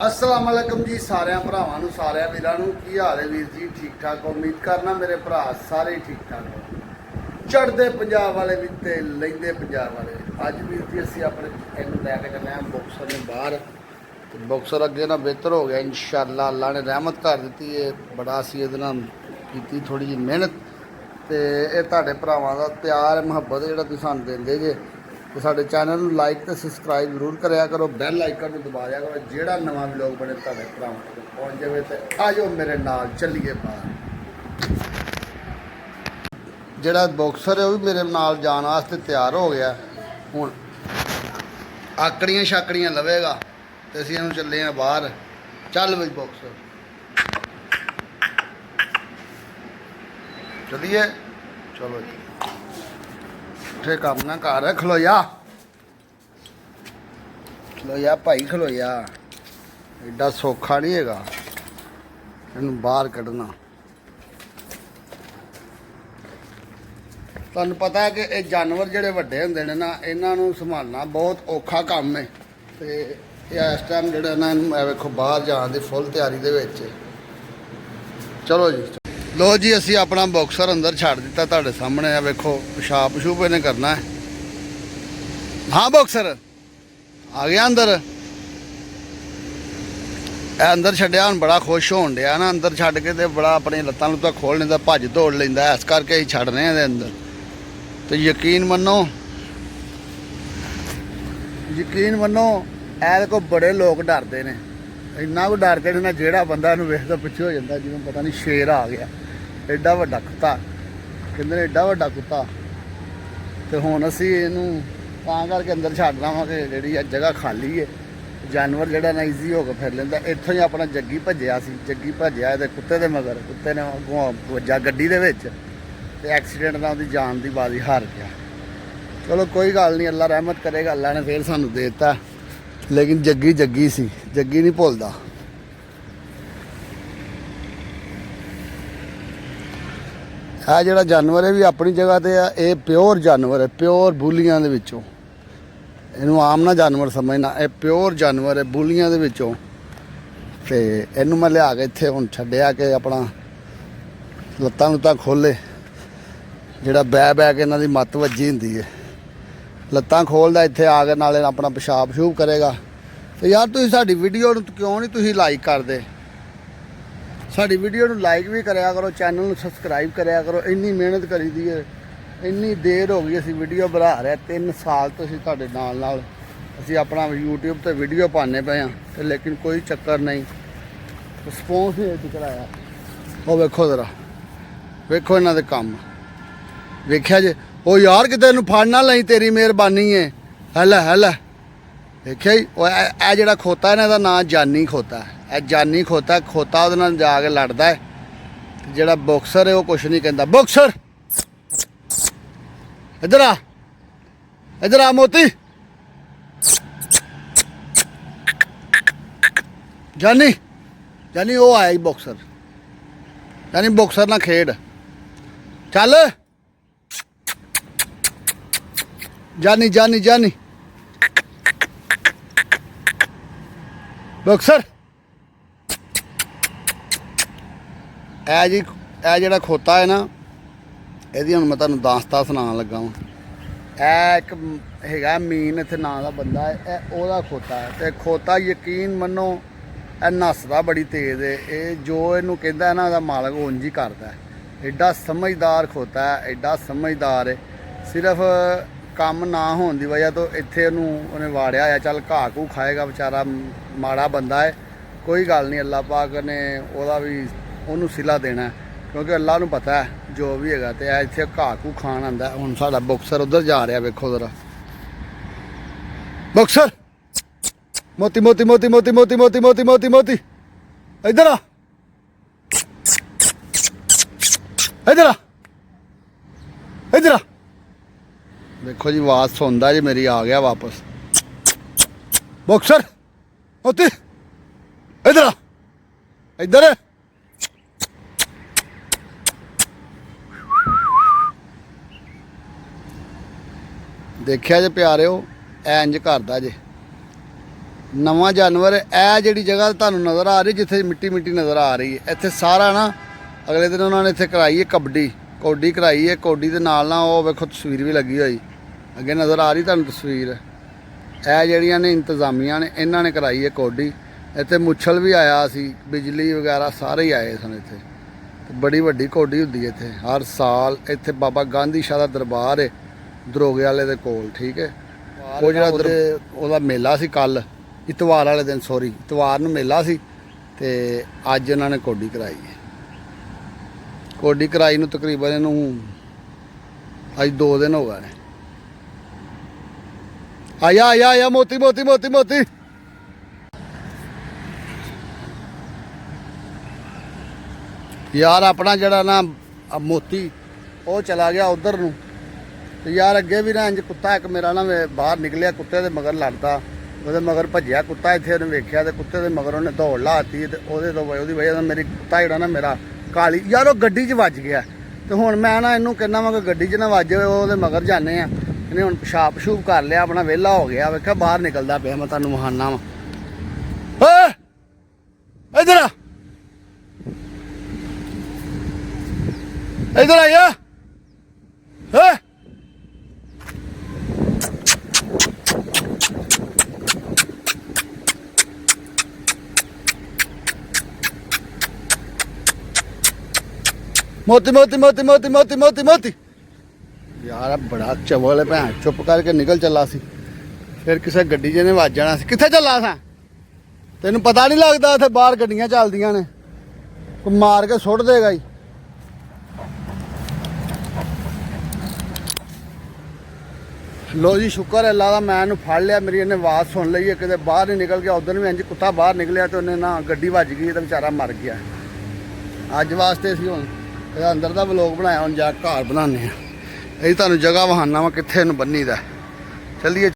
अस्सलाम वालेकुम जी सारे भरावां नूं सारे वीरां नूं की हाल है वीर जी ठीक ठाक उम्मीद करना मेरे भरा सारे ठीक ठाक हो चढ़ते पंजाब वाले भी ते लैंदे पंजाब वाले अज वीर जी असीं अपने इहनूं लैके चले हैं बॉक्सर ने बाहर ते बॉक्सर अगे ना बेहतर हो गया इंशाअल्लाह अल्लाह ने रहमत कर दी है बड़ा असीं इहदे नाल कीती थोड़ी जी मेहनत ते इह तुहाडे भरावां दा प्यार मुहब्बत जिहड़ा तुसीं सानूं दिंदे जे तो साढ़े चैनल में लाइक तो सबसक्राइब जरूर कराया करो बैल आइकन में दबा दिया करो जोड़ा नवा व्लॉग बने तुहाडे भरावां तक पहुँच जाए तो आ जाओ मेरे नाल चलिए बाहर जोड़ा बॉक्सर है वह भी मेरे नाल जाने वास्ते तैयार हो गया हुण आकड़ियां शाकड़ियां लवेगा तो असीं इहनूं चले हैं बाहर चल बई बॉक्सर चलिए चलो जी उठे काम ना कर खलोया खलोया भाई खलोया एडा सौखा नहीं है इनू बाहर कढ़ना तुहानू पता है कि ये जानवर जिहड़े वड्डे हुंदे ने ना इन्हां संभालना बहुत औखा काम है तो इस टाइम जिहड़ा ना वेखो बाहर जाने की फुल तैयारी दे विच चलो जी लो जी असी अपना बॉक्सर अंदर छड़ दिता तुहाडे सामने आ वेखो पेशाब पशूब इहने करना है हाँ बॉक्सर आ गया अंदर अंदर छड्डिया हुण बड़ा खुश होण डिया ना अंदर छड्ड के ते बड़ा अपनी लत्तां लुत्तां खोल लैंदा भज दौड़ लैंदा इस करके असीं छड्ड रहे हैं अंदर तो यकीन मनो ऐ को बड़े लोग डरते हैं इन्ना को डरते ना जेड़ा बंदा इन्हूं वेखदा पिछे हो जाता जिवें पता नहीं शेर आ गया एडा वड्डा कुत्ता कहंदे ने एडा वड्डा कुत्ता तो हुण असीं इहनूं तां करके अंदर छड्डना वा कि जिहड़ी जगह खाली है जानवर जिहड़ा ना ईजी हो के फिर लैंदा इत्थों ही अपना जग्गी भज्जिया सी जग्गी भज्जिया ते कुत्ते दे मगर कुत्ते ने अगों वज्जा गड्डी दे विच ते एक्सीडेंट नाल उहदी जान दी बाजी हार गया चलो कोई गल नहीं अल्लाह रहमत करेगा अल्लाह ने फिर सानूं दे दित्ता लेकिन जग्गी जग्गी सी जग्गी नहीं भुलदा है जिहड़ा जानवर है भी अपनी जगह ते है ये प्योर जानवर है प्योर बूलियां दे विचों इहनूं आम ना जानवर समझना ये प्योर जानवर है बूलियां दे विचों ते इहनूं मैं लिया के इत्थे हुण छड्डिया कि अपना लत्तां लुत्तां खोले जिहड़ा बह बह के इन्हां दी मत्त वज्जी हुंदी है लत्तां खोलदा इत्थे आ के नाले अपना पेशाब पशूब करेगा तो यार तुसीं साडी वीडियो नूं क्यों नहीं तुसीं लाइक करदे साडी वीडियो नूं लाइक भी कराया करो चैनल नूं सबसक्राइब कराया करो इन्नी मेहनत करी दी है इन्नी देर हो गई असीं वीडियो बना रहे 3 साल तो असीं तुहाडे नाल असीं अपना यूट्यूब ते वीडियो पाने पे हैं ते लेकिन कोई चक्कर नहीं रिस्पॉन्स नहीं अजें कराया वो वेखो जरा वेखो इन्हां दे कम्म वेख्या जे ओ यार किते इनूं फड़ ना लई तेरी मेहरबानी है हैला देखिया जी ए जिहड़ा खोता इन्हां दा नाम जानी खोता है जानी खोता उहदे नाल जाके लड़दा है जिहड़ा बॉक्सर है वो कुछ नहीं कहंदा बॉक्सर इधर आ मोती जानी वो आया जी बॉक्सर जानी बॉक्सर ना खेड चल जानी बॉक्सर ए जी ए जिहड़ा खोता है ना ਇਹਦੀ ਹੁਣ ਮੈਂ ਤੁਹਾਨੂੰ ਦਾਸਤਾ ਸੁਣਾਉਣ ਲੱਗਾ ਵਾਂ ਇਹ ਇੱਕ ਹੈਗਾ ਮੀਨ ਇੱਥੇ ਨਾਂ ਦਾ ਬੰਦਾ ਹੈ ਇਹ ਉਹਦਾ ਖੋਤਾ ਹੈ ਤੇ ਖੋਤਾ ਯਕੀਨ ਮੰਨੋ ਇਹ ਨੱਸਦਾ ਬੜੀ ਤੇਜ਼ ਹੈ ਇਹ ਜੋ ਇਹਨੂੰ ਕਹਿੰਦਾ ਨਾ ਉਹਦਾ ਮਾਲਕ ਉਂਝ ਹੀ ਕਰਦਾ ਐਡਾ ਸਮਝਦਾਰ ਖੋਤਾ ਹੈ ਐਡਾ ਸਮਝਦਾਰ ਹੈ ਸਿਰਫ ਕੰਮ ਨਾ ਹੋਣ ਦੀ ਵਜ੍ਹਾ ਤੋਂ ਇੱਥੇ ਉਹਨੇ ਵਾੜਿਆ ਹੋਇਆ ਚੱਲ ਘਾਹ ਘੂ ਖਾਏਗਾ ਵਿਚਾਰਾ ਮਾੜਾ ਬੰਦਾ ਹੈ ਕੋਈ ਗੱਲ ਨਹੀਂ ਅੱਲਾਹ ਪਾਕ ਨੇ ਉਹਦਾ ਵੀ ਉਹਨੂੰ ਸਿਲਾ ਦੇਣਾ क्योंकि अल्लाह नूं पता है जो भी है तो इत्थे घाह घू खान आंदा हुण साडा बॉक्सर उधर जा रहा वेखो जरा बॉक्सर मोती मोती मोती मोती मोती मोती मोती मोती मोती इधर आ देखो जी आवाज़ सुनदा जी मेरी आ गया वापस बॉक्सर मोती इधर देखिया जे प्यारे हो इंज करदा जे ਨਵਾਂ ਜਾਨਵਰ ਇਹ ਜਿਹੜੀ ਜਗ੍ਹਾ ਤੁਹਾਨੂੰ ਨਜ਼ਰ ਆ ਰਹੀ ਜਿੱਥੇ ਮਿੱਟੀ ਮਿੱਟੀ ਨਜ਼ਰ ਆ ਰਹੀ ਹੈ ਇੱਥੇ ਸਾਰਾ ਨਾ ਅਗਲੇ ਦਿਨ ਉਹਨਾਂ ਨੇ ਇੱਥੇ ਕਰਾਈ ਹੈ ਕੌਡੀ ਕਰਾਈ ਹੈ। ਕੌਡੀ ਦੇ ਨਾਲ ਨਾ ਉਹ ਵੇਖੋ ਤਸਵੀਰ ਵੀ ਲੱਗੀ ਹੋਈ ਅੱਗੇ ਨਜ਼ਰ ਆ ਰਹੀ ਤੁਹਾਨੂੰ ਤਸਵੀਰ। ਇਹ ਜਿਹੜੀਆਂ ਨੇ ਇੰਤਜ਼ਾਮੀਆਂ ਨੇ ਇਹਨਾਂ ਨੇ ਕਰਾਈ ਹੈ ਕੌਡੀ। ਇੱਥੇ ਮੁੱਛਲ ਵੀ ਆਇਆ ਸੀ, ਬਿਜਲੀ ਵਗੈਰਾ ਸਾਰੇ ਹੀ ਆਏ ਸਨ ਇੱਥੇ। ਬੜੀ ਵੱਡੀ ਕੌਡੀ ਹੁੰਦੀ ਹੈ ਇੱਥੇ ਹਰ ਸਾਲ। ਇੱਥੇ ਬਾਬਾ ਗਾਂਧੀ ਸ਼ਾਹ ਦਾ ਦਰਬਾਰ ਹੈ ਦਰੋਗੇ ਵਾਲੇ ਦੇ ਕੋਲ, ਠੀਕ ਹੈ। ਉਹ ਜਿਹੜਾ ਉਹਦਾ ਮੇਲਾ ਸੀ ਕੱਲ ਇਤਵਾਰ ਵਾਲੇ ਦਿਨ, ਸੌਰੀ ਇਤਵਾਰ ਨੂੰ ਮੇਲਾ ਸੀ ਤੇ ਅੱਜ ਉਹਨਾਂ ਨੇ ਕੌਡੀ ਕਰਾਈ ਹੈ। ਕੌਡੀ ਕਰਾਈ ਨੂੰ ਤਕਰੀਬਨ ਇਹਨੂੰ ਅੱਜ 2 ਦਿਨ ਹੋ ਗਏ ਨੇ। ਆਇਆ ਮੋਤੀ ਯਾਰ ਆਪਣਾ ਜਿਹੜਾ ਨਾ ਮੋਤੀ ਉਹ ਚਲਾ ਗਿਆ ਉਧਰ ਨੂੰ ਤੇ ਯਾਰ ਅੱਗੇ ਵੀ ਨਾ ਇੰਜ ਕੁੱਤਾ ਇੱਕ ਮੇਰਾ ਨਾ ਬਾਹਰ ਨਿਕਲਿਆ, ਕੁੱਤੇ ਦੇ ਮਗਰ ਲੜਦਾ, ਉਹਦੇ ਮਗਰ ਭੱਜਿਆ ਕੁੱਤਾ। ਇੱਥੇ ਉਹਨੇ ਵੇਖਿਆ ਤੇ ਕੁੱਤੇ ਦੇ ਮਗਰ ਉਹਨੇ ਦੌੜ ਲਾਤੀ ਤੇ ਉਹਦੀ ਵਜ੍ਹਾ ਨਾਲ ਮੇਰੀ ਕੁੱਤਾ ਜਿਹੜਾ ਨਾ ਮੇਰਾ ਕਾਲੀ ਯਾਰ ਉਹ ਗੱਡੀ 'ਚ ਵੱਜ ਗਿਆ। ਤੇ ਹੁਣ ਮੈਂ ਨਾ ਇਹਨੂੰ ਕਹਿੰਦਾ ਵਾ ਕਿ ਗੱਡੀ 'ਚ ਨਾ ਵੱਜ ਉਹਦੇ ਮਗਰ ਜਾਂਦੇ ਆ। ਇਹਨੇ ਹੁਣ ਪਿਸ਼ਾਬ ਪਸ਼ੂਬ ਕਰ ਲਿਆ, ਆਪਣਾ ਵਿਹਲਾ ਹੋ ਗਿਆ। ਵੇਖਿਆ ਬਾਹਰ ਨਿਕਲਦਾ ਪਿਆ, ਮੈਂ ਤੁਹਾਨੂੰ ਵਿਖਾਉਣਾ ਵਾ। ਇੱਧਰ ਆ ਯਾ ਮੋਤੀ ਯਾਰ ਬੜਾ ਚਵਲ ਹੈ ਭੈਣ। ਚੁੱਪ ਕਰਕੇ ਨਿਕਲ ਚੱਲਾ ਸੀ, ਫਿਰ ਕਿਸੇ ਗੱਡੀ 'ਚ ਨੇ ਵੱਜ ਜਾਣਾ ਸੀ। ਕਿੱਥੇ ਚੱਲਾ ਸਾਂ ਤੈਨੂੰ ਪਤਾ ਨਹੀਂ ਲੱਗਦਾ? ਇੱਥੇ ਬਾਹਰ ਗੱਡੀਆਂ ਚੱਲਦੀਆਂ ਨੇ, ਕੋਈ ਮਾਰ ਕੇ ਸੁੱਟ ਦੇਗਾ ਹੀ। ਲੋ ਜੀ ਸ਼ੁਕਰ ਹੈ ਅੱਲਾ ਦਾ, ਮੈਂ ਇਹਨੂੰ ਫੜ ਲਿਆ, ਮੇਰੀ ਇਹਨੇ ਆਵਾਜ਼ ਸੁਣ ਲਈ ਹੈ। ਕਿਤੇ ਬਾਹਰ ਨਹੀਂ ਨਿਕਲ ਗਿਆ। ਉਧਰ ਵੀ ਇੰਜ ਕੁੱਤਾ ਬਾਹਰ ਨਿਕਲਿਆ ਤੇ ਉਹਨੇ ਨਾ ਗੱਡੀ ਵੱਜ ਗਈ ਤੇ ਵਿਚਾਰਾ ਮਰ ਗਿਆ। ਅੱਜ ਵਾਸਤੇ ਅਸੀਂ ਹੁਣ ਇਹਦਾ ਅੰਦਰ ਦਾ ਵਲੋਗ ਬਣਾਇਆ, ਹੁਣ ਜਾ ਘਰ ਬਣਾਉਂਦੇ ਆ। ਇਹ ਤੁਹਾਨੂੰ ਜਗ੍ਹਾ ਵਿਖਾਉਣਾ ਵਾ ਕਿੱਥੇ ਇਹਨੂੰ ਬੰਨੀ ਦਾ। ਚੱਲੀਏ।